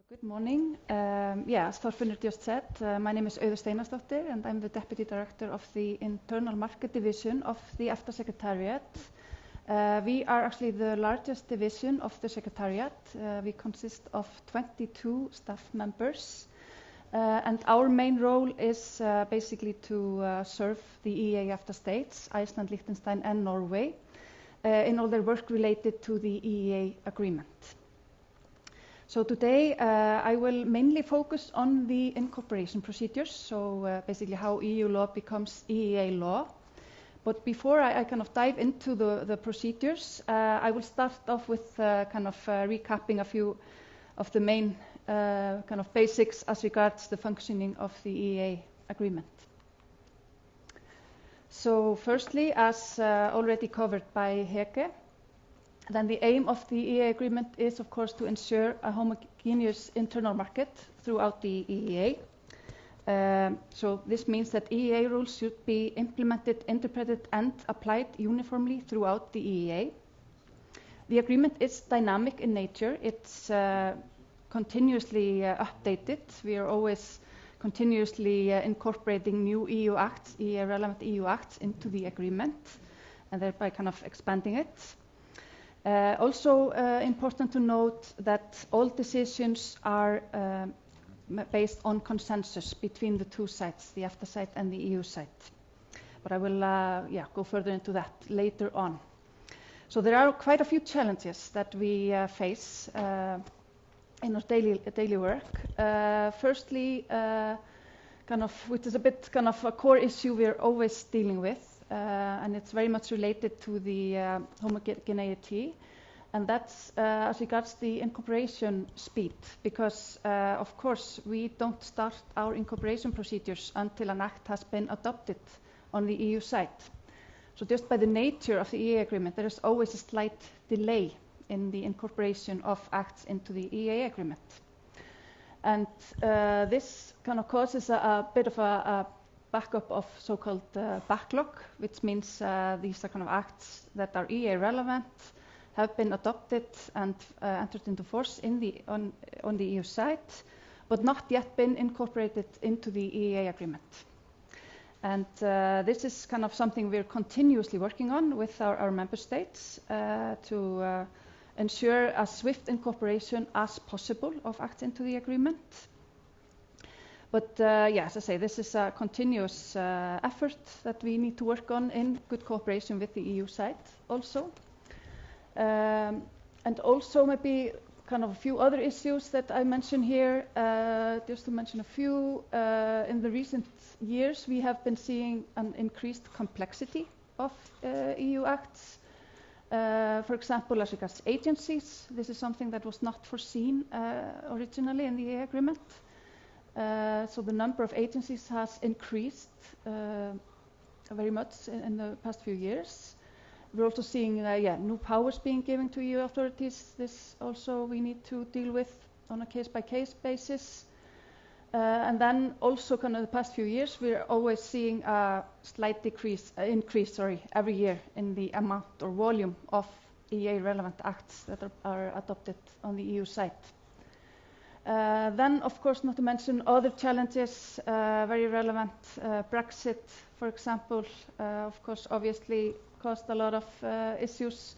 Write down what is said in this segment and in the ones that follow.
Good morning. As Þorfinnur just said, my name is Auður Ýr Steinarsdóttir and I'm the Deputy Director of the Internal Market Division of the EFTA Secretariat. We are actually the largest division of the Secretariat. We consist of 22 staff members and our main role is basically to serve the EEA EFTA states, Iceland, Liechtenstein and Norway in all their work related to the EEA Agreement. So today I will mainly focus on the incorporation procedures, so basically how EU law becomes EEA law. But before I kind of dive into the procedures, I will start off with recapping a few of the main kind of basics as regards the functioning of the EEA agreement. So firstly, as already covered by Hege, then the aim of the EEA agreement is, of course, to ensure a homogeneous internal market throughout the EEA. So this means that EEA rules should be implemented, interpreted, and applied uniformly throughout the EEA. The agreement is dynamic in nature. It's continuously updated. We are always continuously incorporating new EU acts, EEA relevant EU acts, into the agreement, and thereby kind of expanding it. Also important to note that all decisions are based on consensus between the two sides, the EFTA side and the EU side. But I will go further into that later on. So there are quite a few challenges that we face in our daily work. Firstly, which is a bit kind of a core issue we're always dealing with. And it's very much related to the homogeneity, and that's as regards the incorporation speed, because of course we don't start our incorporation procedures until an act has been adopted on the EU side. So just by the nature of the EEA agreement, there is always a slight delay in the incorporation of acts into the EEA agreement. And this kind of causes a bit of a backup of so-called backlog, which means these are kind of acts that are EEA relevant, have been adopted and entered into force on the EU side, but not yet been incorporated into the EEA agreement. And this is kind of something we're continuously working on with our member states to ensure a swift incorporation as possible of acts into the agreement. But as I say, this is a continuous effort that we need to work on in good cooperation with the EU side also. And also maybe kind of a few other issues that I mention here, just to mention a few. In the recent years, we have been seeing an increased complexity of EU acts. For example, as regards agencies, this is something that was not foreseen originally in the EEA agreement. So the number of agencies has increased very much in the past few years. We're also seeing new powers being given to EU authorities. This also we need to deal with on a case-by-case basis. And then also kind of the past few years, we're always seeing a slight increase every year in the amount or volume of EEA relevant acts that are adopted on the EU side. Then, of course, not to mention other challenges, very relevant. Brexit, for example, of course, obviously caused a lot of issues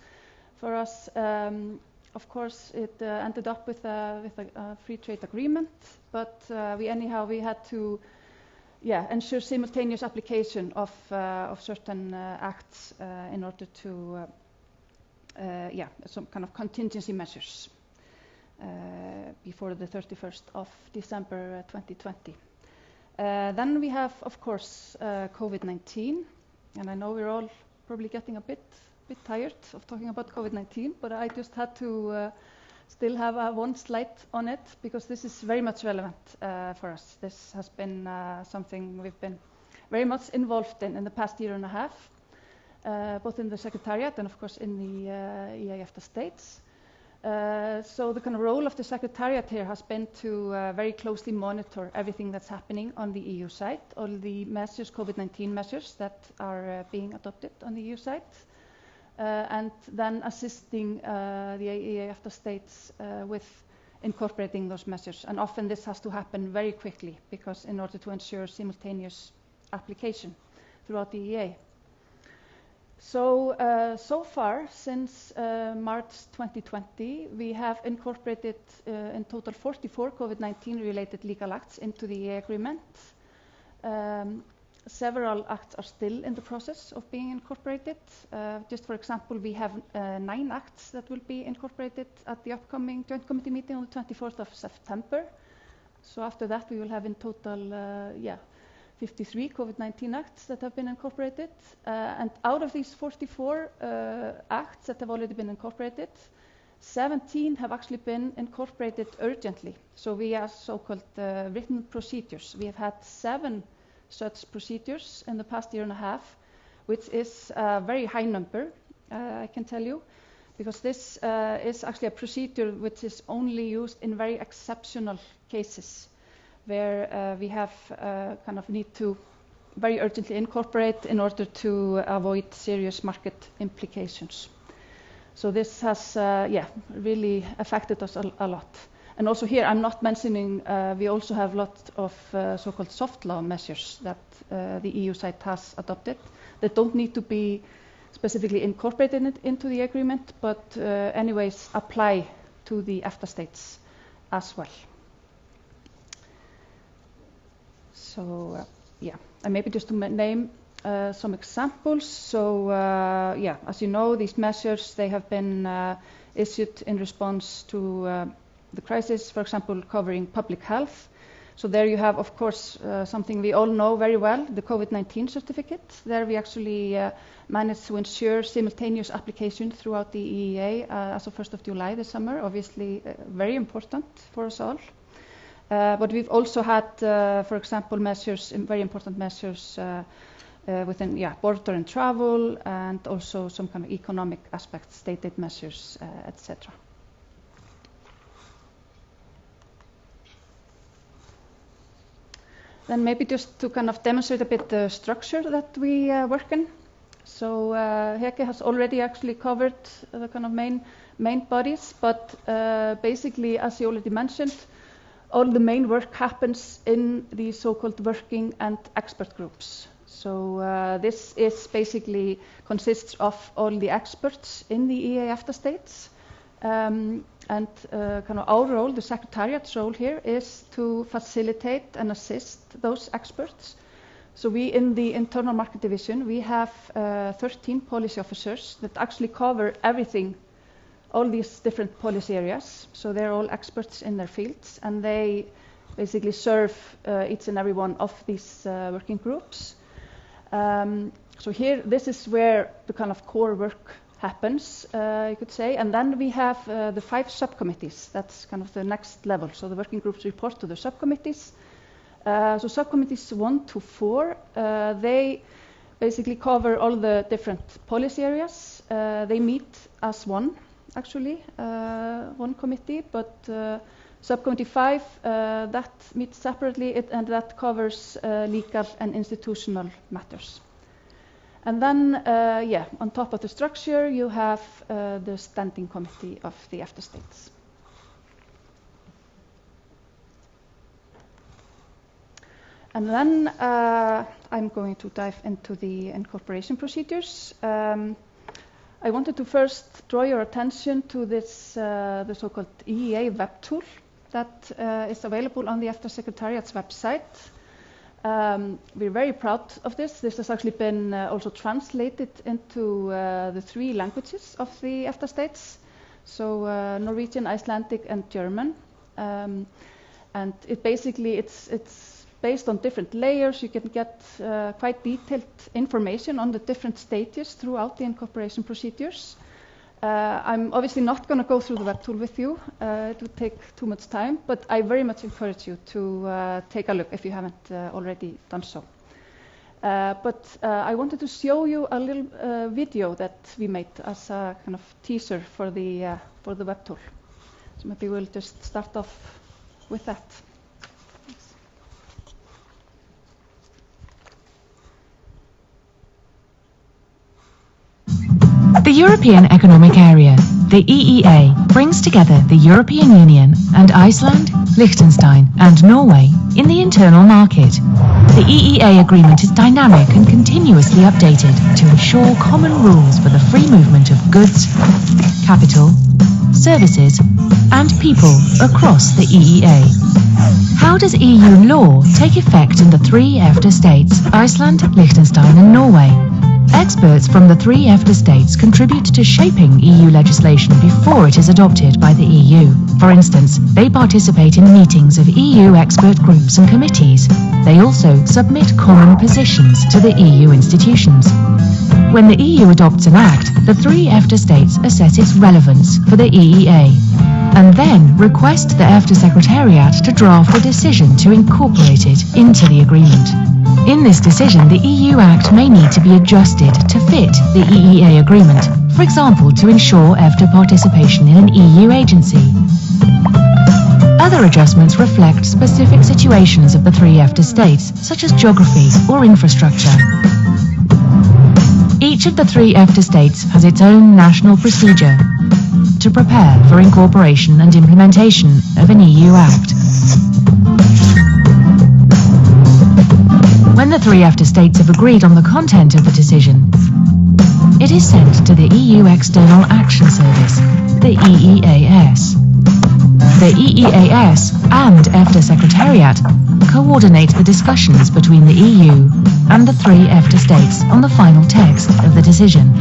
for us. Of course, it ended up with a free trade agreement, but we had to ensure simultaneous application of certain acts in order to some kind of contingency measures. Before the 31st of December 2020. Then we have, of course, COVID-19, and I know we're all probably getting a bit tired of talking about COVID-19, but I just had to still have one slide on it because this is very much relevant for us. This has been something we've been very much involved in the past year and a half, both in the Secretariat and, of course, in the EEA EFTA states. So the kind of role of the Secretariat here has been to very closely monitor everything that's happening on the EU side, all the measures, COVID-19 measures that are being adopted on the EU side, and then assisting the EEA EFTA states with incorporating those measures. And often this has to happen very quickly because in order to ensure simultaneous application throughout the EEA. So far, since March 2020, we have incorporated in total 44 COVID-19 related legal acts into the EEA Agreement. Several acts are still in the process of being incorporated. Just for example, we have 9 acts that will be incorporated at the upcoming Joint Committee meeting on the 24th of September. So after that, we will have in total 53 COVID-19 acts that have been incorporated. And out of these 44 acts that have already been incorporated, 17 have actually been incorporated urgently. So we have so-called written procedures. We have had 7 such procedures in the past year and a half, which is a very high number, I can tell you, because this is actually a procedure which is only used in very exceptional cases, where we have kind of need to very urgently incorporate in order to avoid serious market implications. So this has really affected us a lot. And also here, I'm not mentioning, we also have a lot of so-called soft law measures that the EU side has adopted that don't need to be specifically incorporated into the agreement, but anyways apply to the EFTA states as well. So and maybe just to name some examples. So as you know, these measures, they have been issued in response to the crisis, for example, covering public health. So there you have, of course, something we all know very well, the COVID-19 certificate. There we actually managed to ensure simultaneous application throughout the EEA as of 1st of July this summer, obviously very important for us all. But we've also had, for example, measures, very important measures within border and travel, and also some kind of economic aspects, state aid measures, etc. Then maybe just to kind of demonstrate a bit the structure that we work in. So Hege has already actually covered the kind of main bodies, but basically, as he already mentioned, all the main work happens in the so-called working and expert groups. So this is basically consists of all the experts in the EEA After states. And kind of our role, the Secretariat's role here, is to facilitate and assist those experts. So we, in the Internal Market Division, we have 13 policy officers that actually cover everything, all these different policy areas. So they're all experts in their fields, and they basically serve each and every one of these working groups. So here, this is where the kind of core work happens, you could say. And then we have the 5 subcommittees. That's kind of the next level. So the working groups report to the subcommittees. So subcommittees 1 to 4, they basically cover all the different policy areas. They meet as one, actually, one committee, but subcommittee 5, that meets separately, and that covers legal and institutional matters. And then, on top of the structure, you have the Standing Committee of the EFTA states. And then I'm going to dive into the incorporation procedures. I wanted to first draw your attention to this, the so-called EEA Web Tour that is available on the EFTA Secretariat's website. We're very proud of this. This has actually been also translated into the 3 languages of the EFTA states, so Norwegian, Icelandic, and German. And it basically, it's based on different layers. You can get quite detailed information on the different stages throughout the incorporation procedures. I'm obviously not going to go through the web tool with you. It would take too much time, but I very much encourage you to take a look if you haven't already done so. But I wanted to show you a little video that we made as a kind of teaser for the web tool. So maybe we'll just start off with that. The European Economic Area The EEA brings together the European Union and Iceland, Liechtenstein and Norway in the internal market. The EEA Agreement is dynamic and continuously updated to ensure common rules for the free movement of goods, capital, services and people across the EEA. How does EU law take effect in the three EFTA states, Iceland, Liechtenstein and Norway? Experts from the three EFTA states contribute to shaping EU legislation before it is adopted by the EU. For instance, they participate in meetings of EU expert groups and committees. They also submit common positions to the EU institutions. When the EU adopts an act, the three EFTA states assess its relevance for the EEA and then request the EFTA Secretariat to draft a decision to incorporate it into the agreement. In this decision, the EU Act may need to be adjusted to fit the EEA Agreement, for example, to ensure EFTA participation in an EU agency. Other adjustments reflect specific situations of the three EFTA states, such as geography or infrastructure. Each of the three EFTA states has its own national procedure to prepare for incorporation and implementation of an EU Act. When the three EFTA states have agreed on the content of the decision, it is sent to the EU External Action Service, the EEAS. The EEAS and EFTA Secretariat coordinate the discussions between the EU and the three EFTA states on the final text of the decision.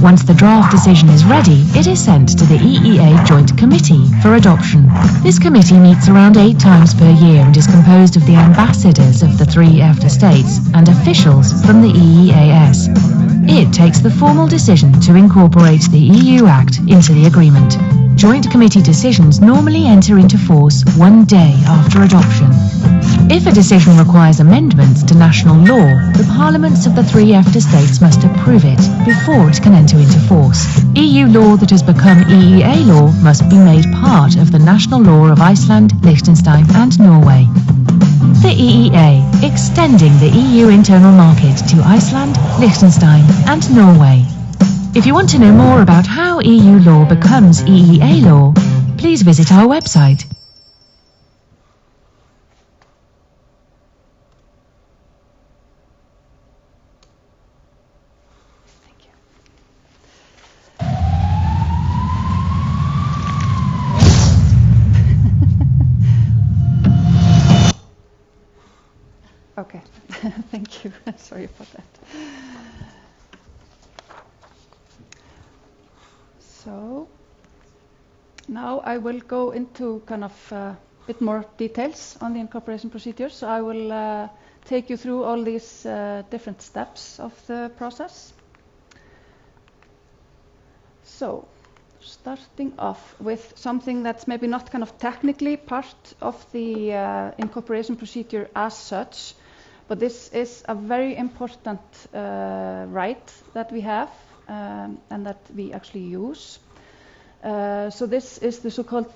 Once the draft decision is ready, it is sent to the EEA Joint Committee for adoption. This committee meets around 8 times per year and is composed of the ambassadors of the three EFTA states and officials from the EEAS. It takes the formal decision to incorporate the EU Act into the agreement. Joint committee decisions normally enter into force 1 day after adoption. If a decision requires amendments to national law, the parliaments of the three EFTA states must approve it before it can enter into force. EU law that has become EEA law must be made part of the national law of Iceland, Liechtenstein and Norway. The EEA, extending the EU internal market to Iceland, Liechtenstein and Norway. If you want to know more about how EU law becomes EEA law, please visit our website. Okay, thank you. Sorry about that. So now I will go into kind of a bit more details on the incorporation procedure. So I will take you through all these different steps of the process. So starting off with something that's maybe not kind of technically part of the incorporation procedure as such, but this is a very important right that we have and that we actually use. So this is the so-called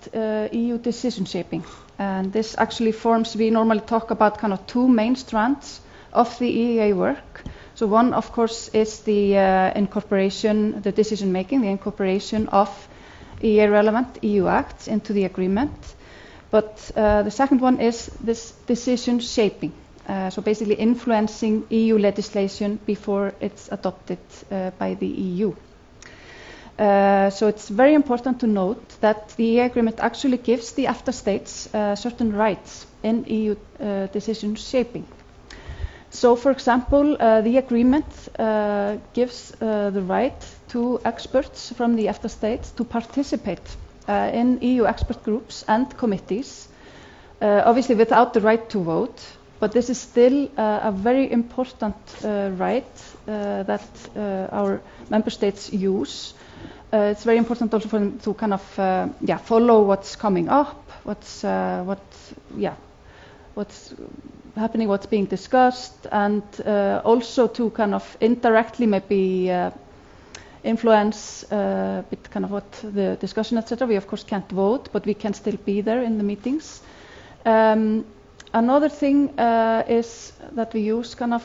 EU decision shaping. And this actually forms, we normally talk about kind of 2 main strands of the EEA work. So one, of course, is the incorporation, the decision making, the incorporation of EEA relevant EU acts into the agreement. But the second one is this decision shaping. So basically influencing EU legislation before it's adopted by the EU. So it's very important to note that the EEA agreement actually gives the EFTA states certain rights in EU decision shaping. So for example, the agreement gives the right to experts from the EFTA states to participate in EU expert groups and committees, obviously without the right to vote. But this is still a very important right that our member states use. It's very important also for them to kind of follow what's coming up, what's happening, what's being discussed, and also to kind of indirectly maybe influence a bit kind of what the discussion, etc. We of course can't vote, but we can still be there in the meetings. Another thing is that we use kind of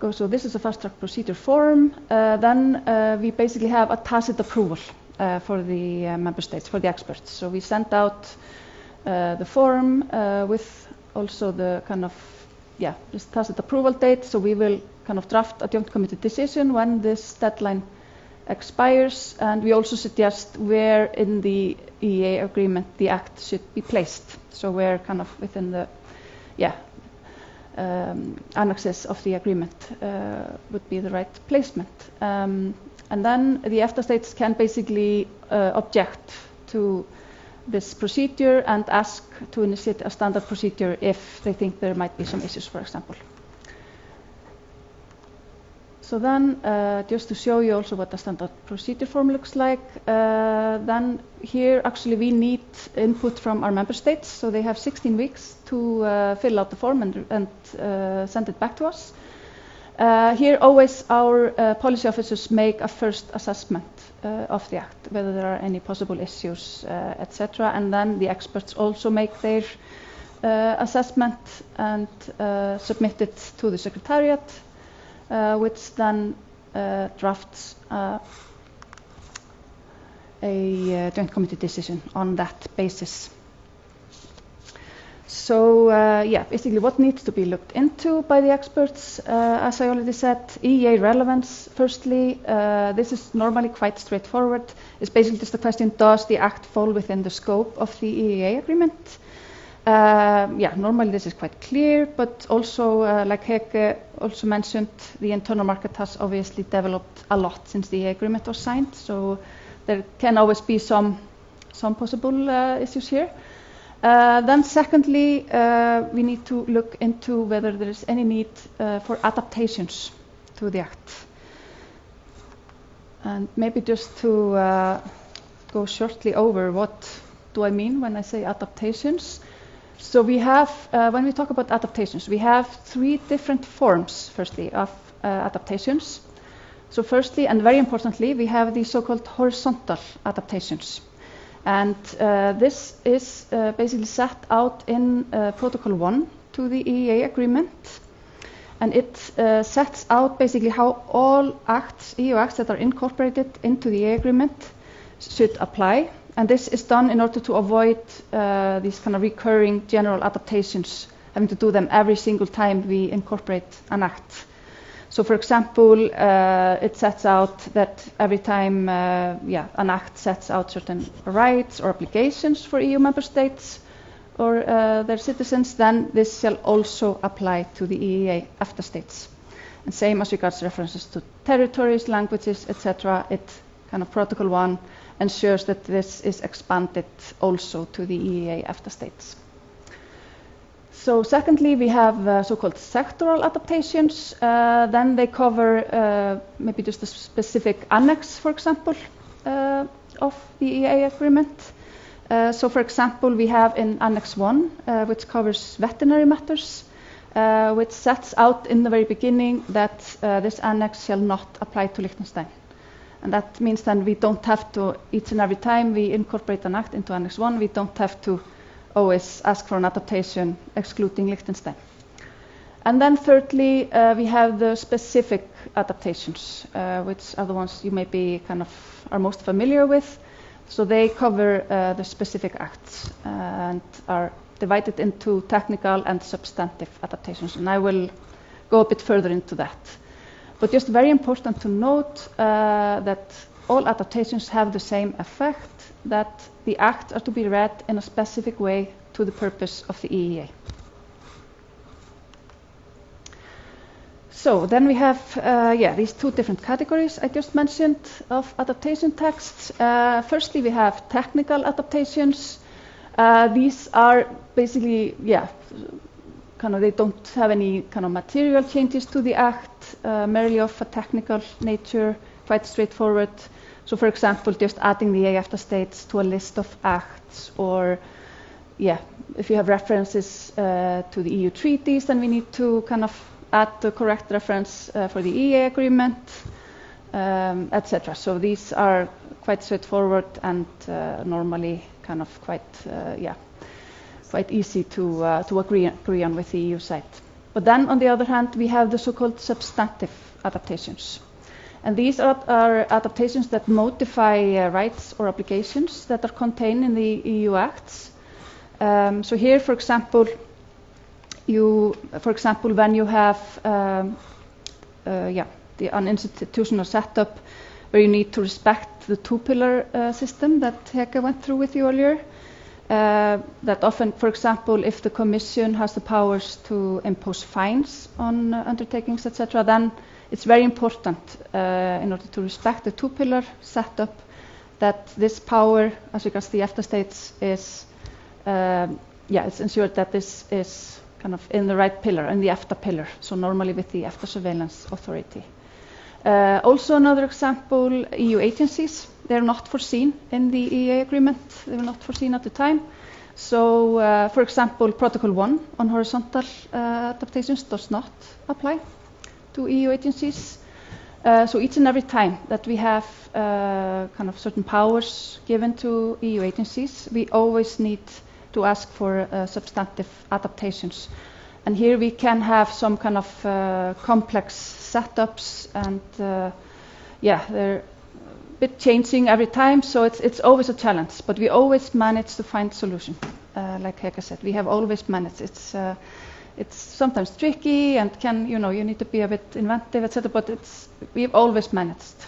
So this is a fast-track procedure form. Then we basically have a tacit approval for the member states, for the experts. So we sent out the form with also the kind of, this tacit approval date. So we will kind of draft a joint committee decision when this deadline expires, and we also suggest where in the EEA agreement the act should be placed. So where kind of within the annexes of the agreement would be the right placement. And then the EFTA states can basically object to this procedure and ask to initiate a standard procedure if they think there might be some issues, for example. So then, just to show you also what the standard procedure form looks like, then here actually we need input from our member states. So they have 16 weeks to fill out the form and send it back to us. Here always our policy officers make a first assessment of the act, whether there are any possible issues, etc. And then the experts also make their assessment and submit it to the Secretariat, which then drafts a joint committee decision on that basis. So basically what needs to be looked into by the experts, as I already said, EEA relevance. Firstly, this is normally quite straightforward. It's basically just the question, does the act fall within the scope of the EEA agreement? Normally this is quite clear, but also, like Hege also mentioned, the internal market has obviously developed a lot since the EEA agreement was signed, so there can always be some possible issues here. Then secondly, we need to look into whether there is any need for adaptations to the act. And maybe just to go shortly over what do I mean when I say adaptations. So we have, when we talk about adaptations, we have three different forms, firstly, of adaptations. So firstly, and very importantly, we have the so-called horizontal adaptations. And this is basically set out in Protocol 1 to the EEA agreement. And it sets out basically how all acts, EU acts that are incorporated into the EEA agreement should apply. And this is done in order to avoid these kind of recurring general adaptations, having to do them every single time we incorporate an act. So for example, it sets out that every time an act sets out certain rights or obligations for EU member states or their citizens, then this shall also apply to the EEA After states. And same as regards references to territories, languages, etc. It kind of Protocol 1 ensures that this is expanded also to the EEA After states. So secondly, we have so-called sectoral adaptations. Then they cover maybe just a specific annex, for example, of the EEA agreement. So for example, we have in Annex 1, which covers veterinary matters, which sets out in the very beginning that this annex shall not apply to Liechtenstein. And that means then we don't have to, each and every time we incorporate an act into Annex 1, we don't have to always ask for an adaptation excluding Liechtenstein. And then thirdly, we have the specific adaptations, which are the ones you maybe kind of are most familiar with. So they cover the specific acts and are divided into technical and substantive adaptations. And I will go a bit further into that. But just very important to note that all adaptations have the same effect, that the acts are to be read in a specific way to the purpose of the EEA. So then we have these two different categories I just mentioned of adaptation texts. Firstly, we have technical adaptations. These are basically, they don't have any kind of material changes to the act, merely of a technical nature, quite straightforward. So for example, just adding the EFTA states to a list of acts, or if you have references to the EU treaties, then we need to kind of add the correct reference for the EEA agreement, etc. So these are quite straightforward and normally kind of quite easy to agree on with the EU side. But then, on the other hand, we have the so-called substantive adaptations. And these are adaptations that modify rights or obligations that are contained in the EU acts. So here, for example, when you have an institutional setup where you need to respect the two-pillar system that Hege went through with you earlier, that often, for example, if the Commission has the powers to impose fines on undertakings, etc., then it's very important in order to respect the two-pillar setup that this power, as regards the EFTA states, is it's ensured that this is kind of in the right pillar, in the EFTA pillar, so normally with the EFTA Surveillance Authority. Also another example, EU agencies, they're not foreseen in the EEA Agreement, they were not foreseen at the time. So, for example, Protocol 1 on horizontal adaptations does not apply to EU agencies. So each and every time that we have kind of certain powers given to EU agencies, we always need to ask for substantive adaptations. And here we can have some kind of complex setups, and they're a bit changing every time, so it's always a challenge, but we always manage to find solution. Like Hege said, we have always managed. It's sometimes tricky and you need to be a bit inventive, etc., but we've always managed.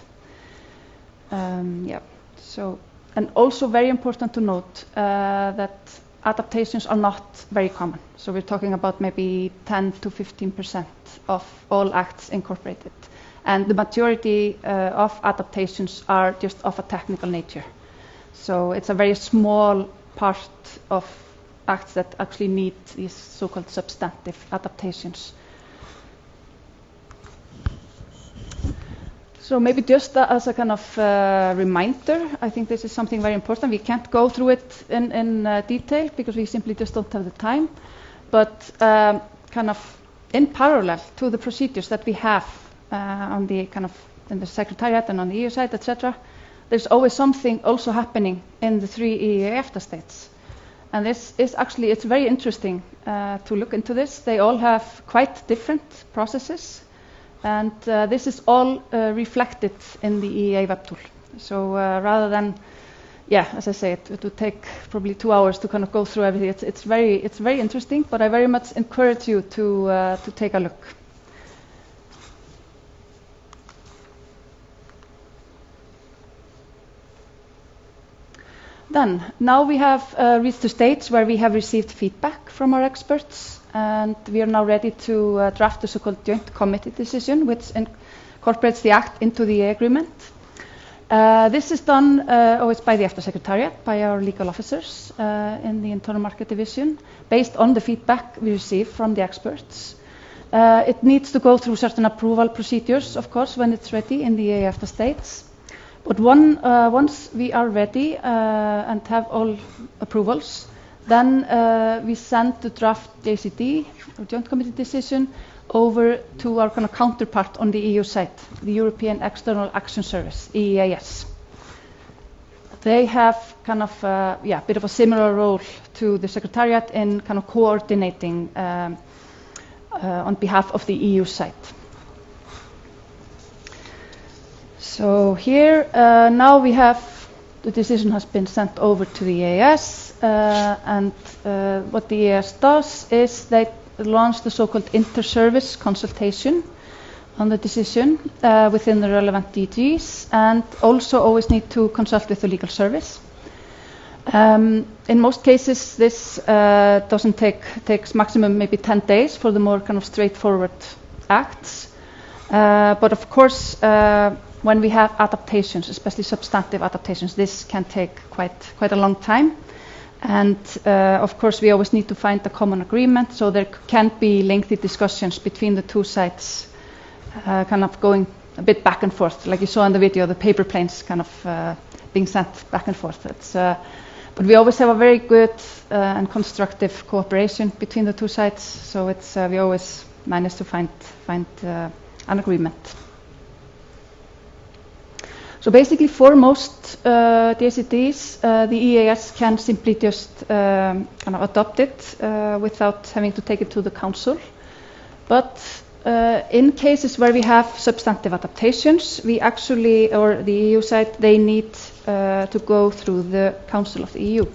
So, and also very important to note that adaptations are not very common. So we're talking about maybe 10 to 15% of all acts incorporated. And the majority of adaptations are just of a technical nature. So it's a very small part of acts that actually need these so-called substantive adaptations. So maybe just as a kind of reminder, I think this is something very important. We can't go through it in detail because we simply just don't have the time. But kind of in parallel to the procedures that we have on the kind of in the Secretariat and on the EU side, etc., there's always something also happening in the 3 EEA EFTA states. And this is actually, it's very interesting to look into this. They all have quite different processes. And this is all reflected in the EEA Web Tour. So rather than, as I say, it would take probably 2 hours to kind of go through everything. It's very interesting, but I very much encourage you to take a look. Then, now we have reached the stage where we have received feedback from our experts, and we are now ready to draft the so-called joint committee decision, which incorporates the act into the agreement. This is done always by the EFTA Secretariat, by our legal officers in the Internal Market Division, based on the feedback we receive from the experts. It needs to go through certain approval procedures, of course, when it's ready in the EEA EFTA states. But once we are ready and have all approvals, then we send the draft JCD, or Joint Committee Decision, over to our kind of counterpart on the EU side, the European External Action Service, EEAS. They have kind of a bit of a similar role to the Secretariat in kind of coordinating on behalf of the EU side. So here, now we have, the decision has been sent over to the EEAS, and what the EEAS does is they launch the so-called Interservice Consultation on the decision within the relevant DGs, and also always need to consult with the legal service. In most cases, this takes maximum maybe 10 days for the more kind of straightforward acts. But of course, when we have adaptations, especially substantive adaptations, this can take quite a long time. And of course, we always need to find a common agreement, so there can be lengthy discussions between the two sides, kind of going a bit back and forth, like you saw in the video, the paper planes kind of being sent back and forth. But we always have a very good and constructive cooperation between the two sides, so we always manage to find an agreement. So basically, for most DCDs, the EEAS can simply just kind of adopt it without having to take it to the Council. But in cases where we have substantive adaptations, we actually, or the EU side, they need to go through the Council of the EU.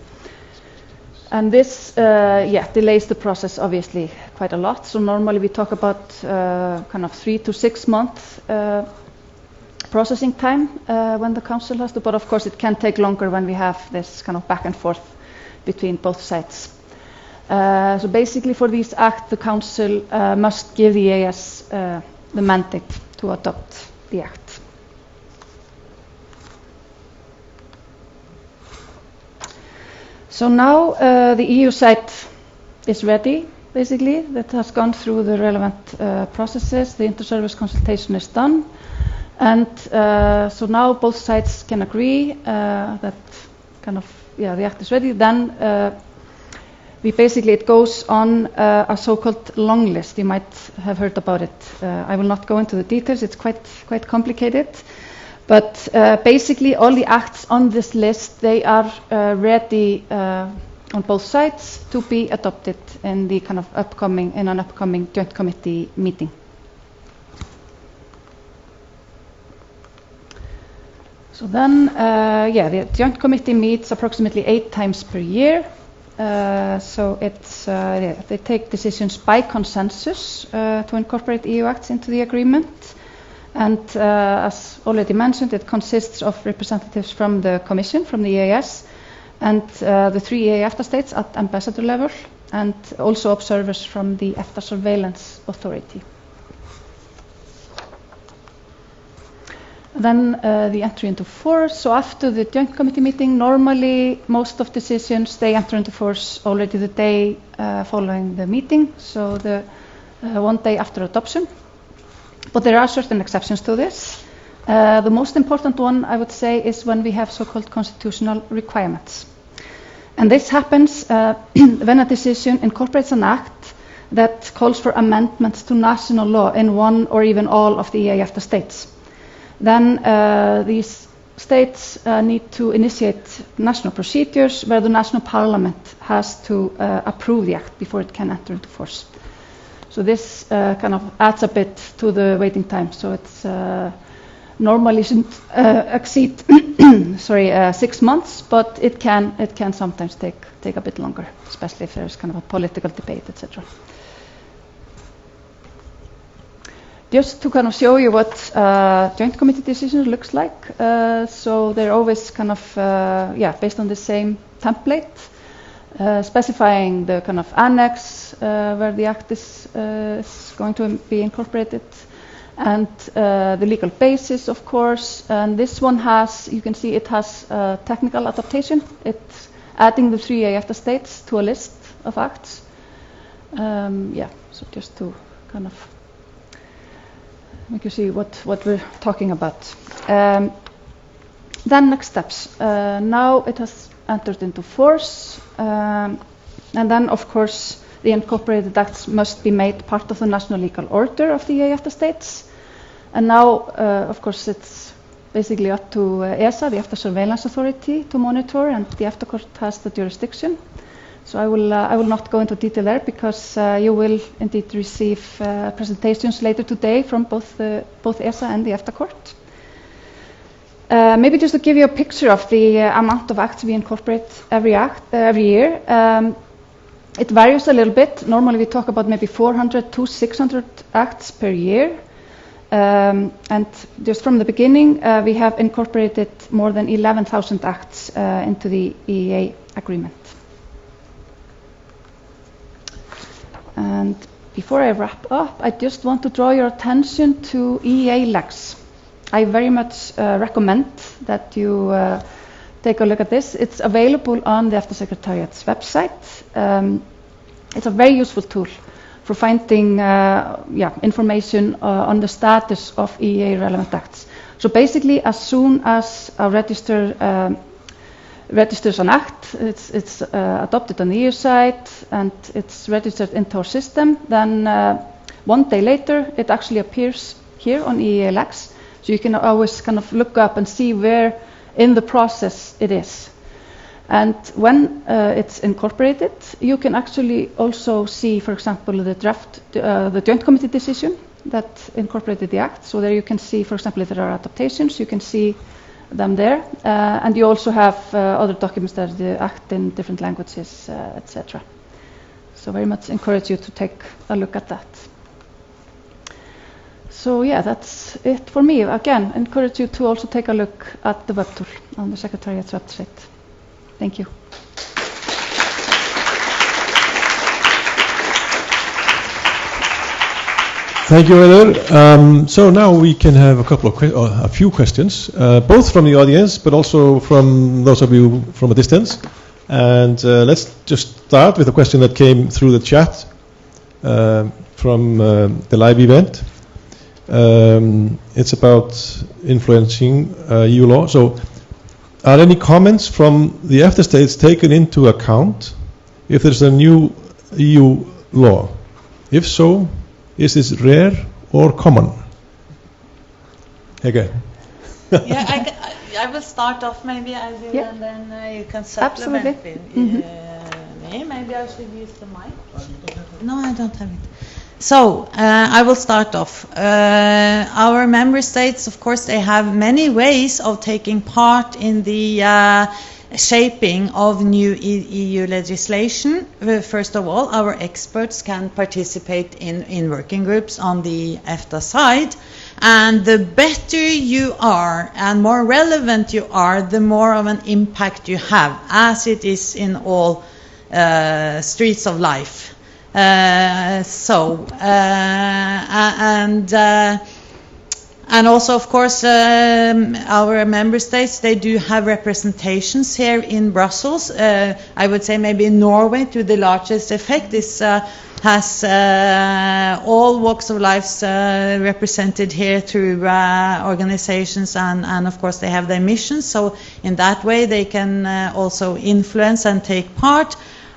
And this delays the process obviously quite a lot. So normally we talk about kind of 3 to 6 months processing time when the Council has to, but of course it can take longer when we have this kind of back and forth between both sides. So basically for these acts, the Council must give the EAS the mandate to adopt the act. So now the EU side is ready, basically. That has gone through the relevant processes. The Interservice Consultation is done. And so now both sides can agree that kind of, the act is ready. Then it goes on a so-called long list. You might have heard about it. I will not go into the details. It's quite complicated. But basically, all the acts on this list, they are ready on both sides to be adopted in the kind of an upcoming joint committee meeting. So then, the joint committee meets approximately 8 times per year. So it's they take decisions by consensus to incorporate EU acts into the agreement. And as already mentioned, it consists of representatives from the Commission, from the EAS, and the 3 EEA After states at ambassador level, and also observers from the EFTA Surveillance Authority. Then the entry into force. So after the joint committee meeting, normally most of decisions, they enter into force already the day following the meeting, so the one day after adoption. But there are certain exceptions to this. The most important one, I would say, is when we have so-called constitutional requirements. And this happens when a decision incorporates an act that calls for amendments to national law in one or even all of the EEA After states. Then these states need to initiate national procedures where the national parliament has to approve the act before it can enter into force. So this kind of adds a bit to the waiting time. So it's normally shouldn't exceed 6 months, but it can sometimes take a bit longer, especially if there's kind of a political debate, etc. Just to kind of show you what joint committee decisions looks like. So they're always kind of based on the same template. Specifying the kind of annex where the act is going to be incorporated, and the legal basis, of course. And this one has, you can see it has technical adaptation. It's adding the 3 EEA After states to a list of acts. So just to kind of make you see what we're talking about. Then next steps. Now it has entered into force, and then of course the incorporated acts must be made part of the national legal order of the EEA After states. And now of course it's basically up to ESA, the EFTA Surveillance Authority, to monitor, and the EFTA Court has the jurisdiction. So I will not go into detail there, because you will indeed receive presentations later today from both ESA and the EFTA Court. Maybe just to give you a picture of the amount of acts we incorporate every year. It varies a little bit. Normally we talk about maybe 400 to 600 acts per year. And just from the beginning, we have incorporated more than 11,000 acts into the EEA Agreement. And before I wrap up, I just want to draw your attention to EEA Lex. I very much recommend that you take a look at this. It's available on the EFTA Secretariat's website. It's a very useful tool for finding information on the status of EEA relevant acts. So basically, as soon as a registers an act, it's adopted on the EU side, and it's registered into our system, then 1 day later it actually appears here on EEA Lex. So you can always kind of look up and see where in the process it is. And when it's incorporated, you can actually also see, for example, the draft, the joint committee decision that incorporated the act. So there you can see, for example, if there are adaptations, you can see them there. And you also have other documents that act in different languages, etc. So very much encourage you to take a look at that. So yeah, that's it for me. Again, encourage you to also take a look at the web tool on the Secretariat's website. Thank you. Thank you, Auður. So now we can have a few questions, both from the audience, but also from those of you from a distance. And let's just start with a question that came through the chat from the live event. It's about influencing EU law. So, are any comments from the EFTA states taken into account if there's a new EU law? If so, is this rare or common? Okay. Yeah, I will start off maybe, Auður, Yeah. and then you can supplement. Absolutely. Me. Maybe I should use the mic. No, I don't have it. So I will start off. Our member states, of course, they have many ways of taking part in the shaping of new EU legislation. First of all, our experts can participate in working groups on the EFTA side. And the better you are and more relevant you are, the more of an impact you have, as it is in all streets of life. And also, of course, our member states, they do have representations here in Brussels. I would say maybe in Norway, to the largest effect, has all walks of life represented here through organizations, and of course they have their missions. So in that way, they can also influence and take part.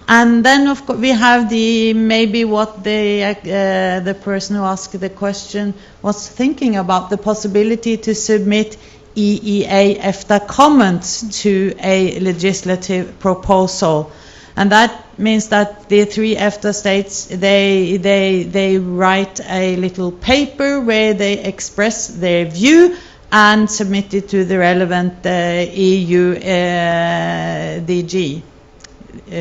And then, of course, we have maybe what the person who asked the question was thinking about, the possibility to submit EEA After Comments to a legislative proposal. And that means that the three EFTA states, they write a little paper where they express their view and submit it to the relevant EU DG.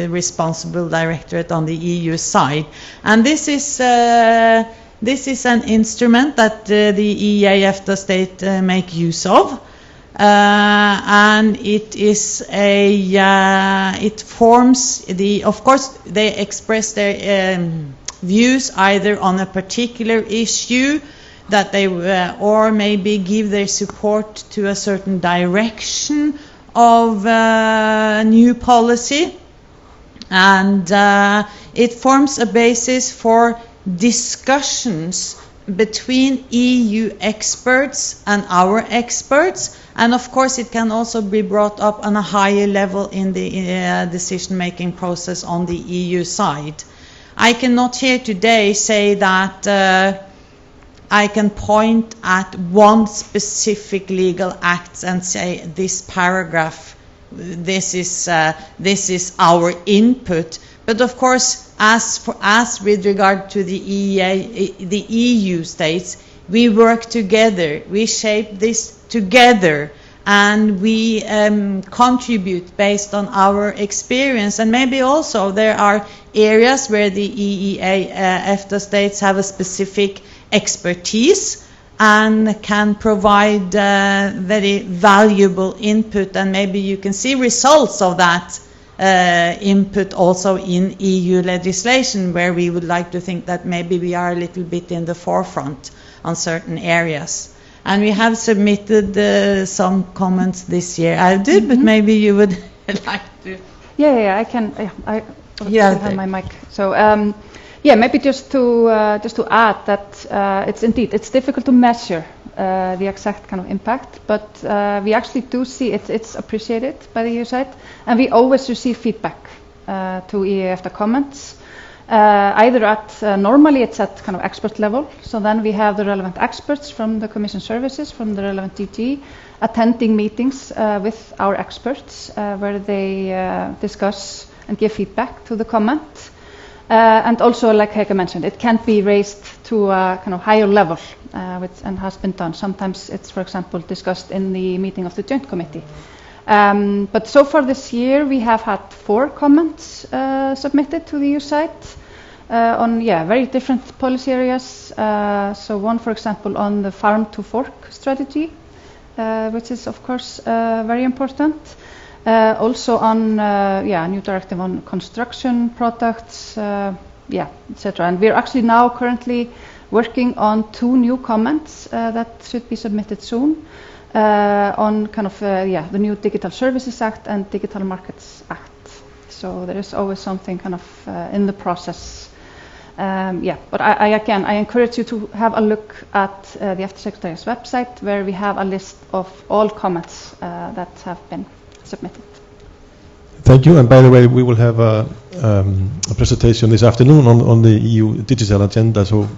Responsible directorate on the EU side, and this is an instrument that the EEA EFTA state make use of, and it is it forms of course they express their views either on a particular issue that they or maybe give their support to a certain direction of new policy. And it forms a basis for discussions between EU experts and our experts. And of course, it can also be brought up on a higher level in the decision-making process on the EU side. I cannot here today say that I can point at one specific legal act and say this paragraph, this is our input. But of course, as with regard to the EEA, the EU states, we work together, we shape this together, and we contribute based on our experience. And maybe also there are areas where the EEA EFTA states have a specific expertise and can provide very valuable input, and maybe you can see results of that input also in EU legislation, where we would like to think that maybe we are a little bit in the forefront on certain areas. And we have submitted some comments this year. I did, but maybe you would like to. Yeah, I can. I have my mic. So. Yeah, maybe just to add that it's difficult to measure the exact kind of impact, but we actually do see it's appreciated by the EU side, and we always receive feedback to EEA After Comments, either at, normally it's at kind of expert level, so then we have the relevant experts from the Commission services, from the relevant DG, attending meetings with our experts where they discuss and give feedback to the comment. And also, like Hege mentioned, it can be raised to a kind of higher level, and has been done. Sometimes it's, for example, discussed in the meeting of the Joint Committee. But so far this year, we have had 4 comments submitted to the EU site on very different policy areas. So one, for example, on the farm to fork strategy, which is, of course, very important. Also on a new directive on construction products, etc. And we're actually now currently working on 2 new comments that should be submitted soon on kind of the new Digital Services Act and Digital Markets Act. So there is always something kind of in the process. But I encourage you to have a look at the EFTA Secretariat's website, where we have a list of all comments that have been submitted. Thank you. And by the way, we will have a presentation this afternoon on the EU digital agenda. So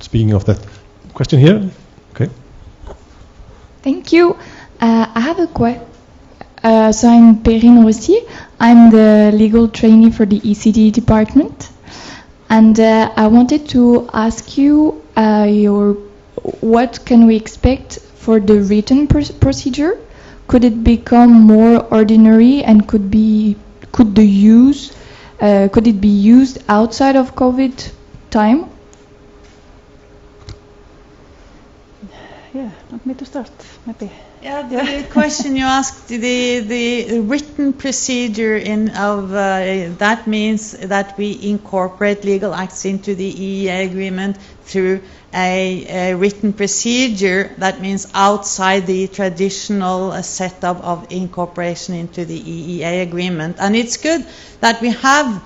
speaking of that question here, okay. Thank you. I have a question. So I'm Perrine Rossi. I'm the legal trainee for the ECD department. And I wanted to ask you what can we expect for the written procedure? Could it become more ordinary, and could it be used outside of COVID time? Yeah, want me to start, maybe? Yeah, the question you asked, the written procedure that means that we incorporate legal acts into the EEA agreement through a written procedure. That means outside the traditional setup of incorporation into the EEA agreement. And it's good that we have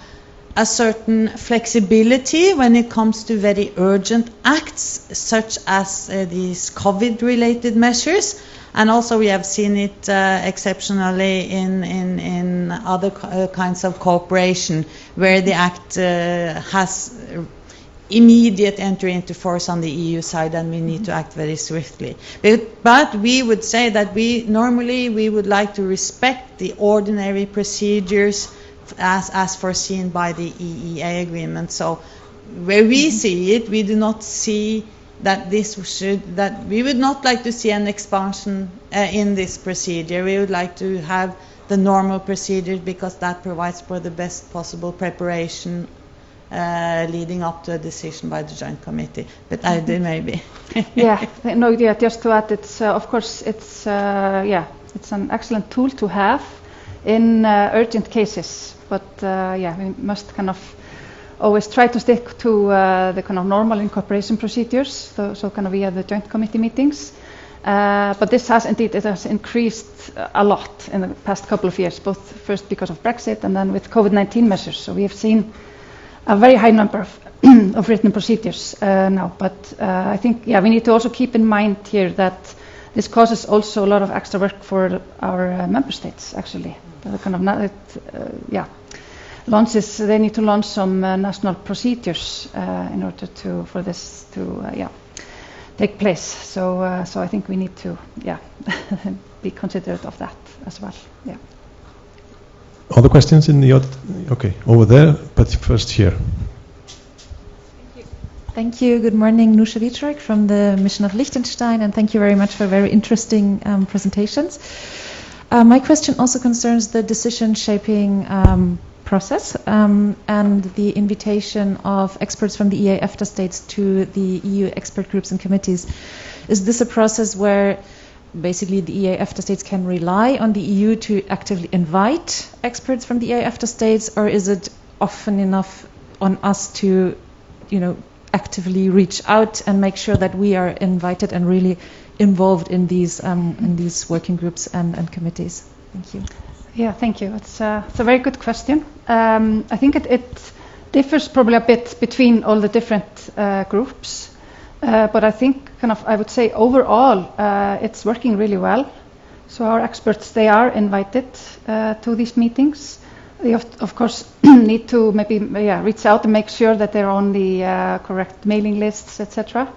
a certain flexibility when it comes to very urgent acts, such as these COVID-related measures. And also we have seen it exceptionally in other kinds of cooperation, where the act has immediate entry into force on the EU side, and we need to act very swiftly. But we would say that we would like to respect the ordinary procedures as foreseen by the EEA agreement. So where we see it, we do not see that we would not like to see an expansion in this procedure. We would like to have the normal procedure, because that provides for the best possible preparation leading up to a decision by the Joint Committee. But I did maybe. Just to add, it's of course it's an excellent tool to have in urgent cases. But we must kind of always try to stick to the kind of normal incorporation procedures, so kind of via the Joint Committee meetings. But this has increased a lot in the past couple of years, both first because of Brexit and then with COVID-19 measures. So we have seen a very high number of written procedures now. But I think we need to also keep in mind here that this causes also a lot of extra work for our member states, actually. They need to launch some national procedures in order for this to take place. So I think we need to be considerate of that as well. Yeah. Other questions in the okay, over there, but first here. Thank you. Good morning, Nusha Wieczorek from the Mission of Liechtenstein, and thank you very much for very interesting presentations. My question also concerns the decision-shaping process and the invitation of experts from the EEA EFTA states to the EU expert groups and committees. Is this a process where basically the EEA EFTA states can rely on the EU to actively invite experts from the EEA EFTA states, or is it often enough on us to, actively reach out and make sure that we are invited and really involved in these working groups and committees? Thank you. Yeah, thank you. It's a very good question. I think it differs probably a bit between all the different groups, but I think I would say overall it's working really well. So our experts, they are invited to these meetings. They of course need to maybe reach out and make sure that they're on the correct mailing lists, etc.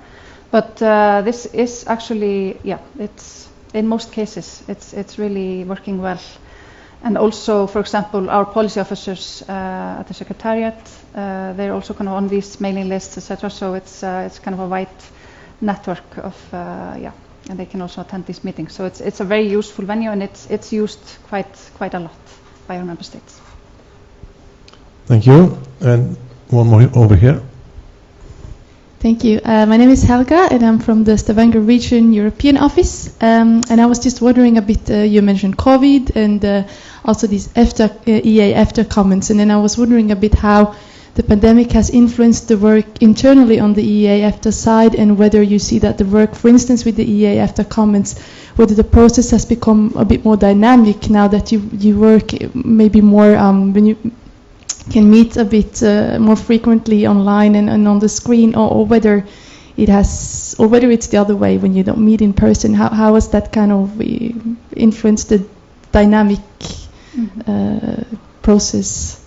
But this is actually, it's in most cases it's really working well. And also, for example, our policy officers at the Secretariat, they're also kind of on these mailing lists, etc. So it's kind of a wide network of and they can also attend these meetings. So it's a very useful venue, and it's used quite a lot by our member states. Thank you. And one more over here. Thank you. My name is Helga, and I'm from the Stavanger Region European Office. And I was just wondering a bit, you mentioned COVID and also these EEA After Comments. And then I was wondering a bit how the pandemic has influenced the work internally on the EEA After side, and whether you see that the work, for instance, with the EEA After Comments, whether the process has become a bit more dynamic now that you work maybe more when you can meet a bit more frequently online and on the screen, or whether it has, or whether it's the other way when you don't meet in person. How has that kind of influenced the dynamic process?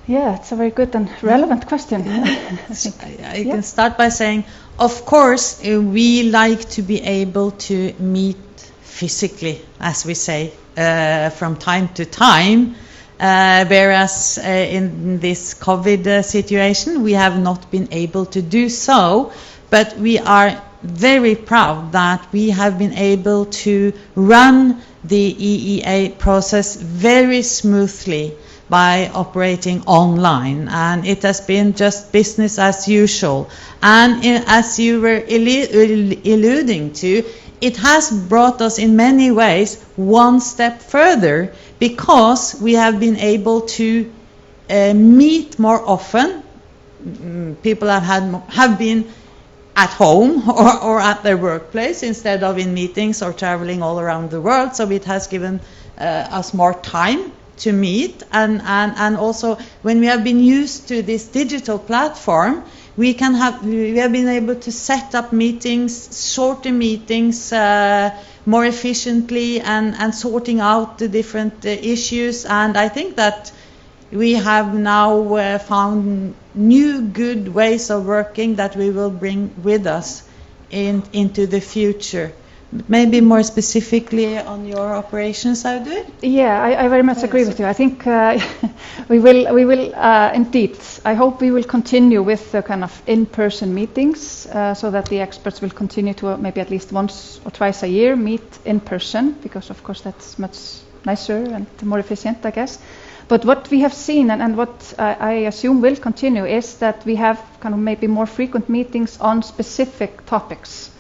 Yeah, it's a very good and relevant question. I can start by saying, of course, we like to be able to meet physically, as we say, from time to time. Whereas in this COVID situation, we have not been able to do so, but we are very proud that we have been able to run the EEA process very smoothly by operating online, and it has been just business as usual. And as you were alluding to, it has brought us in many ways one step further, because we have been able to meet more often. People have been at home or at their workplace instead of in meetings or traveling all around the world. So it has given us more time to meet, and also when we have been used to this digital platform, we have been able to set up meetings, shorter meetings, more efficiently, and sorting out the different issues. And I think that we have now found new good ways of working that we will bring with us into the future. Maybe more specifically on your operations, Auður? Yeah, I very much agree with you. I think we will indeed. I hope we will continue with the kind of in-person meetings, so that the experts will continue to maybe at least once or twice a year meet in person, because of course that's much nicer and more efficient, I guess. But what we have seen, and what I assume will continue, is that we have kind of maybe more frequent meetings on specific topics.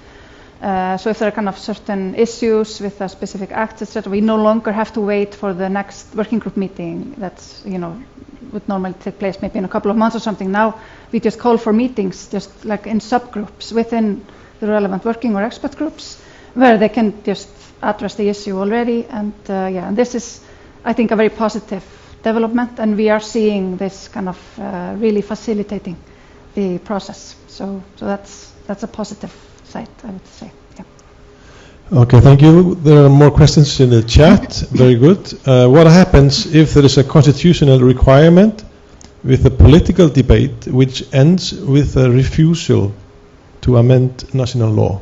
So if there are kind of certain issues with a specific act, etc., we no longer have to wait for the next working group meeting that's, would normally take place maybe in a couple of months or something. Now we just call for meetings just like in subgroups within the relevant working or expert groups, where they can just address the issue already. And and this is, I think, a very positive development, and we are seeing this kind of really facilitating the process. So that's a positive side, I would say. Yeah. Okay, thank you. There are more questions in the chat. Very good. What happens if there is a constitutional requirement with a political debate which ends with a refusal to amend national law?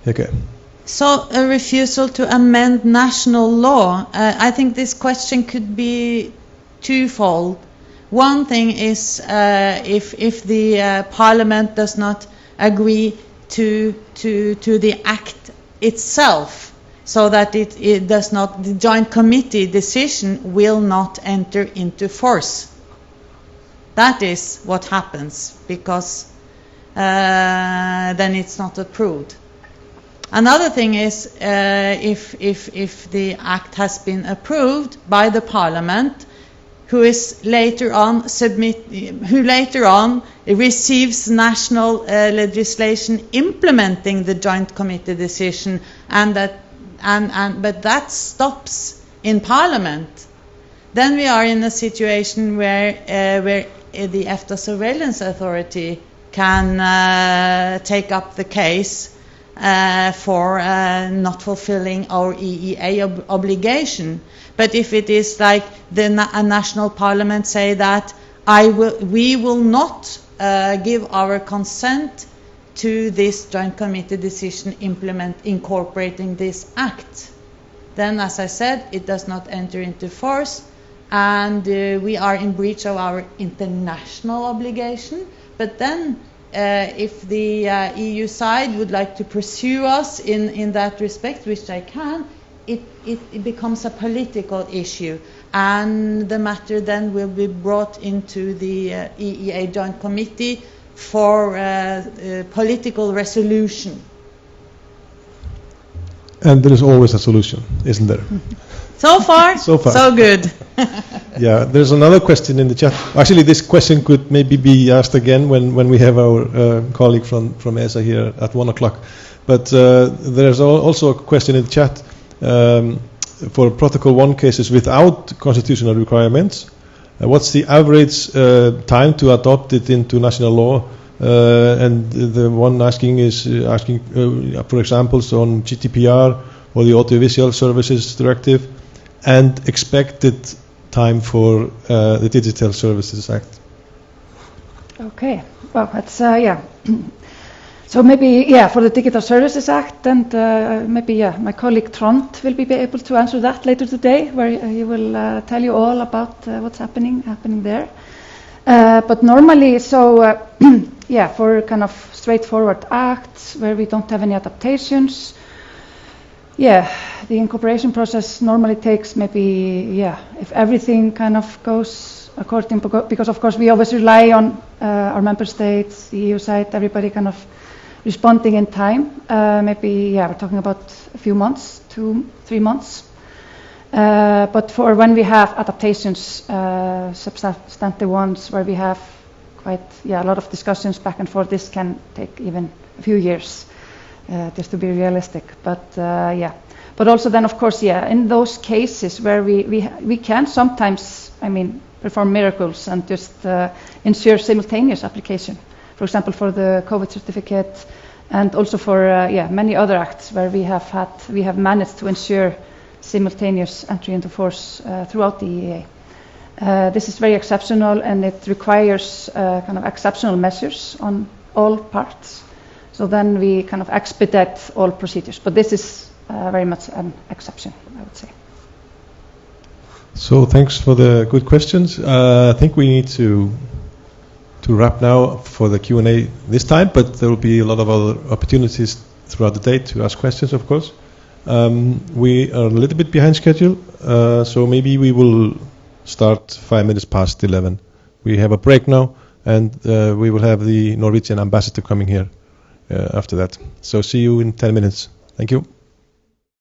Okay. So a refusal to amend national law, I think this question could be twofold. One thing is if the Parliament does not agree to the act itself, so that it does not, the joint committee decision will not enter into force. That is what happens, because then it's not approved. Another thing is if the act has been approved by the Parliament, who later on receives national legislation implementing the joint committee decision, but that stops in Parliament, then we are in a situation where the EFTA Surveillance Authority can take up the case for not fulfilling our EEA obligation. But if it is like a national parliament say that we will not give our consent to this joint committee decision incorporating this act, then, as I said, it does not enter into force, and we are in breach of our international obligation. But then, if the EU side would like to pursue us in that respect, which they can, it becomes a political issue, and the matter then will be brought into the EEA Joint Committee for political resolution. And there is always a solution, isn't there? So far, so good. Yeah, there's another question in the chat. Actually, this question could maybe be asked again when we have our colleague from ESA here at 1 o'clock. But there's also a question in the chat for Protocol 1 cases without constitutional requirements. What's the average time to adopt it into national law? And the one asking is for examples on GDPR or the Audiovisual Services Directive, and expected time for the Digital Services Act. Okay, well, that's yeah. So maybe for the Digital Services Act, and maybe my colleague Trond will be able to answer that later today, where he will tell you all about what's happening there. But normally, so for kind of straightforward acts where we don't have any adaptations, the incorporation process normally takes maybe, if everything kind of goes according, because of course we always rely on our member states, the EU side, everybody kind of responding in time. Maybe, we're talking about a few months, 2-3 months. But for when we have adaptations, substantive ones, where we have quite, a lot of discussions back and forth, this can take even a few years, just to be realistic. But but also then, of course, in those cases where we can sometimes, perform miracles and just ensure simultaneous application. For example, for the COVID certificate, and also for many other acts where we have managed to ensure simultaneous entry into force throughout the EEA. This is very exceptional, and it requires kind of exceptional measures on all parts. So then we kind of expedite all procedures. But this is very much an exception, I would say. So thanks for the good questions. I think we need to wrap now for the Q&A this time, but there will be a lot of other opportunities throughout the day to ask questions, of course. We are a little bit behind schedule, so maybe we will start 5 minutes past 11. We have a break now, and we will have the Norwegian ambassador coming here after that. So see you in 10 minutes. Thank you.